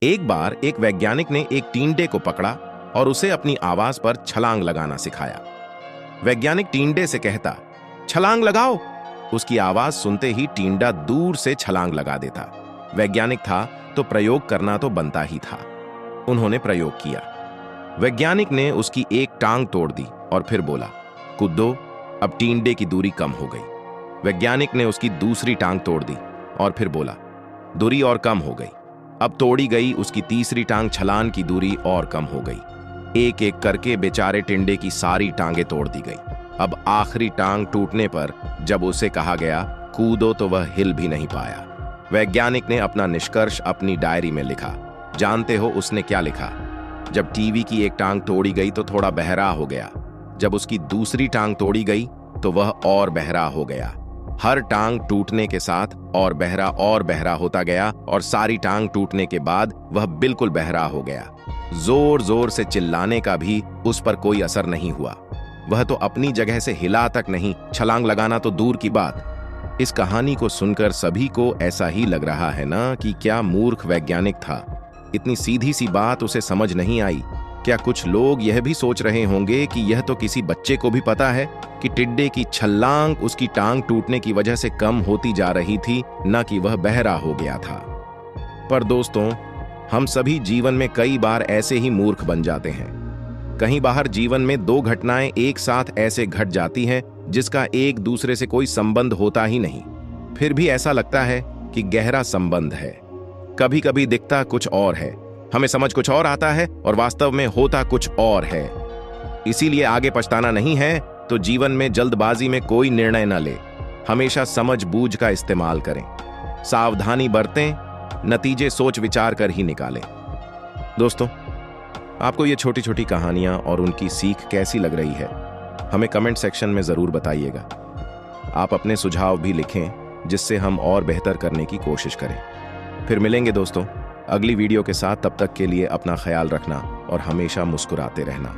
एक बार एक वैज्ञानिक ने एक टींडे को पकड़ा और उसे अपनी आवाज पर छलांग लगाना सिखाया। वैज्ञानिक टींडे से कहता, छलांग लगाओ। उसकी आवाज सुनते ही टींडा दूर से छलांग लगा देता। वैज्ञानिक था तो प्रयोग करना तो बनता ही था। उन्होंने प्रयोग किया। वैज्ञानिक ने उसकी एक टांग तोड़ दी और फिर बोला, कूदो। अब टींडे की दूरी कम हो गई। वैज्ञानिक ने उसकी दूसरी टांग तोड़ दी और फिर बोला, दूरी और कम हो गई। अब तोड़ी गई उसकी तीसरी टांग छलांग की दूरी और कम हो गई। एक एक करके बेचारे टिंडे की सारी टांगें तोड़ दी गई। अब आखिरी टांग टूटने पर जब उसे कहा गया कूदो तो वह हिल भी नहीं पाया। वैज्ञानिक ने अपना निष्कर्ष अपनी डायरी में लिखा। जानते हो उसने क्या लिखा? जब टीवी की एक टांग तोड़ी गई तो थोड़ा बहरा हो गया। जब उसकी दूसरी टांग तोड़ी गई तो वह और बहरा हो गया। हर टांग टूटने के साथ और बहरा होता गया और सारी टांग टूटने के बाद वह बिल्कुल बहरा हो गया। जोर जोर से चिल्लाने का भी उस पर कोई असर नहीं हुआ। वह तो अपनी जगह से हिला तक नहीं, छलांग लगाना तो दूर की बात। इस कहानी को सुनकर सभी को ऐसा ही लग रहा है ना कि क्या मूर्ख वैज्ञानिक था। इतनी सीधी सी बात उसे समझ नहीं आई। क्या कुछ लोग यह भी सोच रहे होंगे कि यह तो किसी बच्चे को भी पता है कि टिड्डे की छलांग उसकी टांग टूटने की वजह से कम होती जा रही थी, न कि वह बहरा हो गया था। पर दोस्तों, हम सभी जीवन में कई बार ऐसे ही मूर्ख बन जाते हैं। कहीं बाहर जीवन में दो घटनाएं एक साथ ऐसे घट जाती हैं जिसका एक दूसरे से कोई संबंध होता ही नहीं, फिर भी ऐसा लगता है कि गहरा संबंध है। कभी कभी दिखता कुछ और है, हमें समझ कुछ और आता है और वास्तव में होता कुछ और है। इसीलिए आगे पछताना नहीं है तो जीवन में जल्दबाजी में कोई निर्णय न ले। हमेशा समझ बूझ का इस्तेमाल करें, सावधानी बरतें, नतीजे सोच विचार कर ही निकालें। दोस्तों, आपको ये छोटी छोटी कहानियां और उनकी सीख कैसी लग रही है, हमें कमेंट सेक्शन में जरूर बताइएगा। आप अपने सुझाव भी लिखें जिससे हम और बेहतर करने की कोशिश करें। फिर मिलेंगे दोस्तों अगली वीडियो के साथ। तब तक के लिए अपना ख्याल रखना और हमेशा मुस्कुराते रहना।